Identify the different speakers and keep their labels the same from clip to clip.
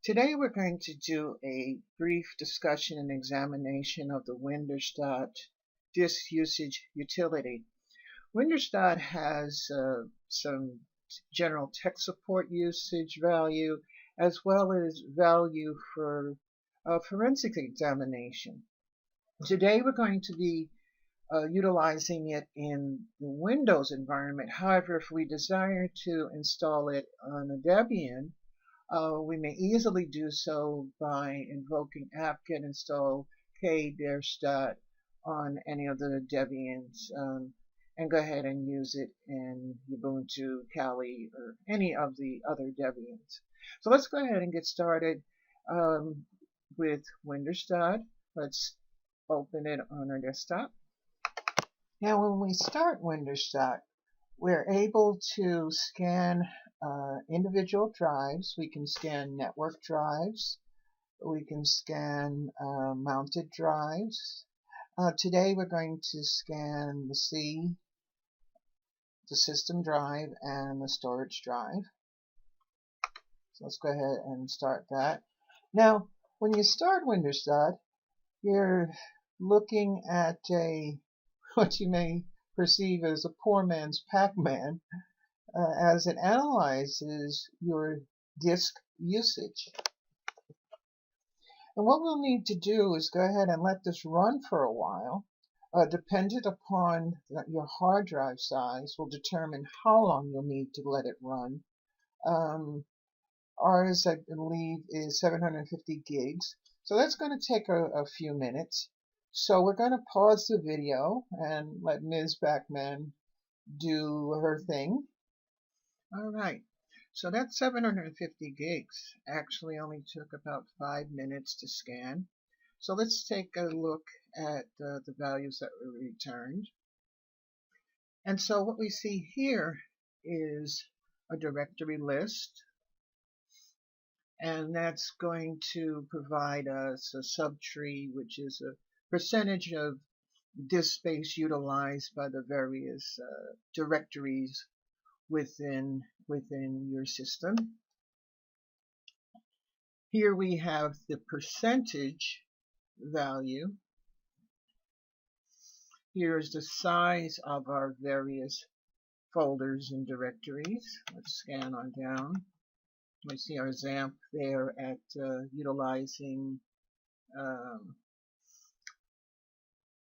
Speaker 1: Today we're going to do a brief discussion and examination of the WinDirStat disk usage utility. WinDirStat has some general tech support usage value as well as value for forensic examination. Today we're going to be utilizing it in the Windows environment. However, if we desire to install it on a Debian, we may easily do so by invoking apt-get install kdirstat on any of the Debians and go ahead and use it in Ubuntu, Kali, or any of the other Debians. So let's go ahead and get started with WinDirStat. Let's open it on our desktop. Now when we start WinDirStat, we're able to scan individual drives. We can scan network drives. We can scan mounted drives. Today we're going to scan the system drive, and the storage drive. So let's go ahead and start that. Now, when you start WinDirStat, you're looking at what you may perceive as a poor man's Pac-Man as it analyzes your disk usage. And what we'll need to do is go ahead and let this run for a while. Dependent upon your hard drive size will determine how long you'll need to let it run. Ours, I believe, is 750 gigs. So that's going to take a few minutes. So we're going to pause the video and let Ms. Pac-Man do her thing. All right, so that 750 gigs actually only took about 5 minutes to scan. So let's take a look at the values that were returned. And so what we see here is a directory list, and that's going to provide us a subtree, which is a percentage of disk space utilized by the various directories within your system. Here we have the percentage value. Here's the size of our various folders and directories. Let's scan on down. We see our XAMPP there at utilizing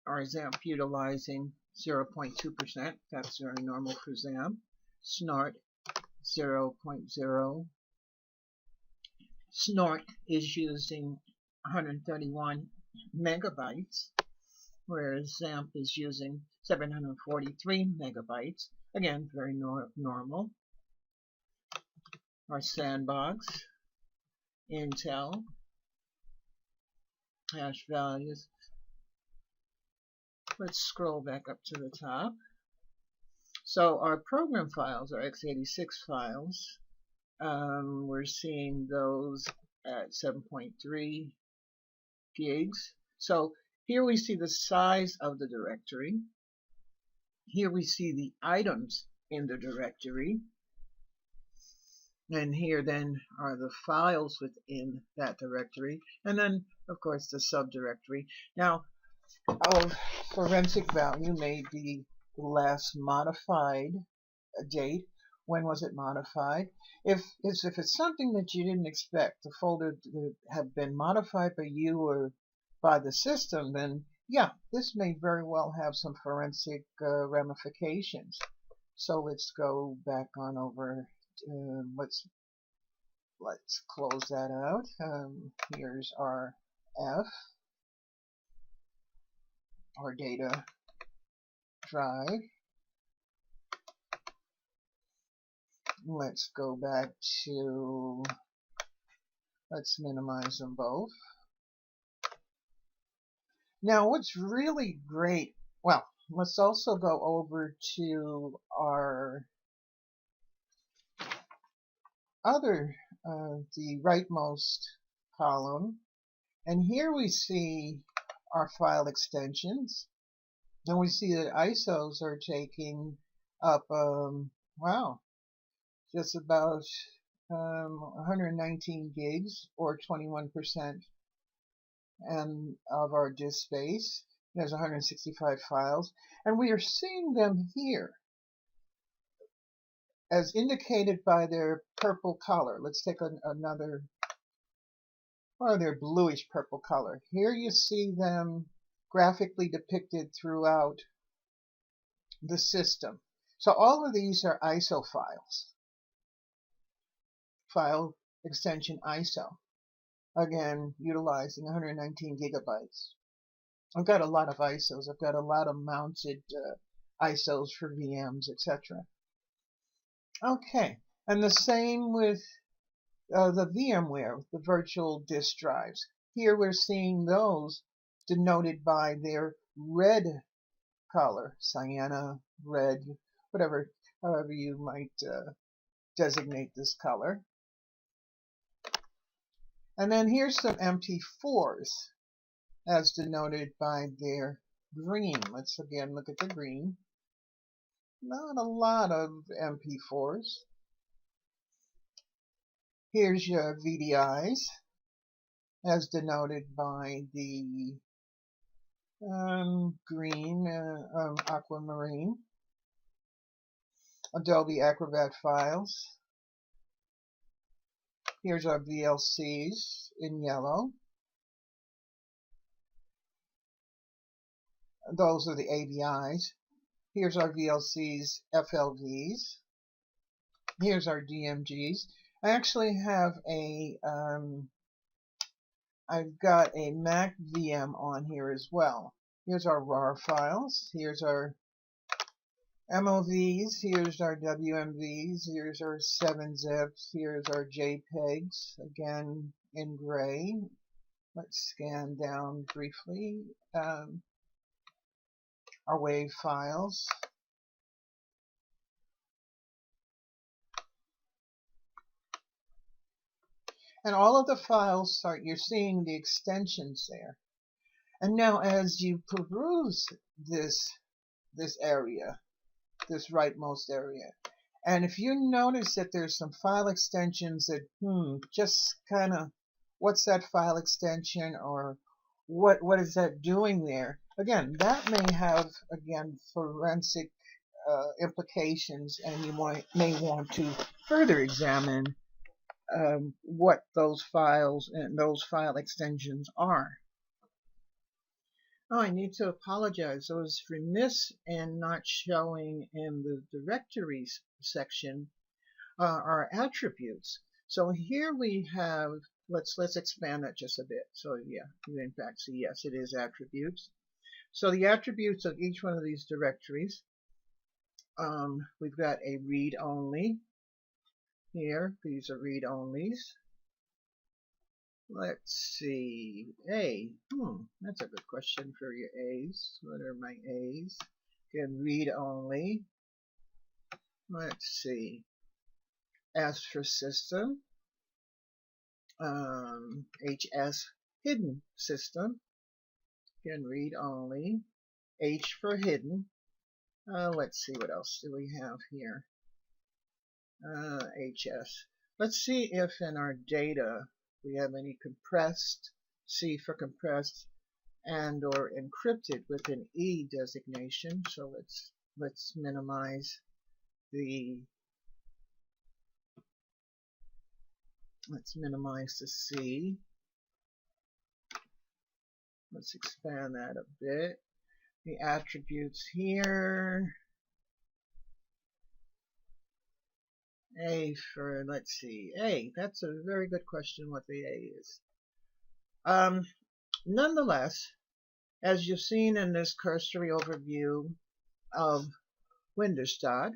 Speaker 1: our XAMPP utilizing 0.2%. That's very normal for XAMPP. Snort 0.0. Snort is using 131 megabytes, whereas XAMPP is using 743 megabytes. Again, very normal. Our sandbox, Intel, hash values. Let's scroll back up to the top. So our program files are x86 files. We're seeing those at 7.3 gigs. So here we see the size of the directory. Here we see the items in the directory. And here then are the files within that directory. And then, of course, the subdirectory. Now, of forensic value may be the last modified date. When was it modified? If it's something that you didn't expect, the folder to have been modified by you or by the system, then yeah, this may very well have some forensic ramifications. So let's go back on over. Let's close that out. Here's our F, our data drive. Let's go back to, let's minimize them both. Now what's really great, well, let's also go over to our other, the rightmost column, and here we see our file extensions, and we see that ISOs are taking up, wow, just about 119 gigs, or 21%, and of our disk space. There's 165 files, and we are seeing them here as indicated by their purple color. Let's take another, or their bluish purple color. Here you see them graphically depicted throughout the system. So all of these are ISO files. File extension ISO. Again, utilizing 119 gigabytes. I've got a lot of ISOs. I've got a lot of mounted ISOs for VMs, etc. Okay, and the same with the VMware, the virtual disk drives. Here we're seeing those denoted by their red color, cyan, red, whatever, however you might designate this color. And then here's some MP4s as denoted by their green. Let's again look at the green. Not a lot of MP4s. Here's your VDIs as denoted by the green, aquamarine. Adobe Acrobat files. Here's our VLCs in yellow. Those are the AVIs. Here's our VLCs, FLVs. Here's our DMGs. I actually have a, I've got a Mac VM on here as well. Here's our RAR files. Here's our MOVs. Here's our WMVs. Here's our 7-zips. Here's our JPEGs, again in gray. Let's scan down briefly. Our WAV files. And all of the files you're seeing the extensions there. And now as you peruse this area, this rightmost area, and if you notice that there's some file extensions that, just kind of, what's that file extension, or what is that doing there? Again, that may have, again, forensic implications, and you may want to further examine what those files and those file extensions are. Oh, I need to apologize. I was remiss in not showing in the directories section our attributes. So here we have, let's expand that just a bit. So yeah, you in fact see, yes, it is attributes. So the attributes of each one of these directories, we've got a read-only here. These are read-onlys. Let's see, A. That's a good question for your A's. What are my A's? Again, read-only. Let's see. S for system. HS, hidden system. Again, read-only. H for hidden. Let's see, what else do we have here? HS. Let's see if in our data we have any compressed, C for compressed, and or encrypted with an E designation. So let's minimize the C. Let's expand that a bit. The attributes here. A for, let's see, A. That's a very good question what the A is. Nonetheless, as you've seen in this cursory overview of WinDirStat,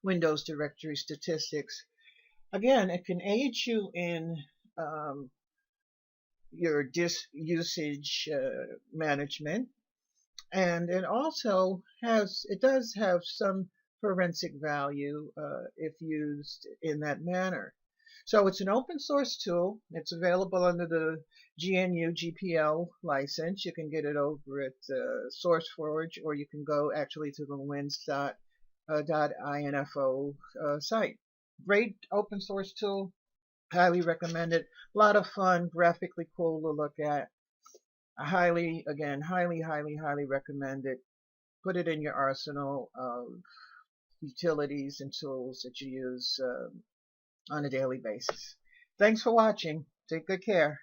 Speaker 1: Windows Directory Statistics, again, it can aid you in your disk usage management, and it also does have some forensic value if used in that manner. So it's an open source tool. It's available under the GNU GPL license. You can get it over at SourceForge, or you can go actually to the WinDirStat.info site. Great open source tool. Highly recommend it. A lot of fun, graphically cool to look at. I highly recommend it. Put it in your arsenal of utilities and tools that you use on a daily basis. Thanks for watching. Take good care.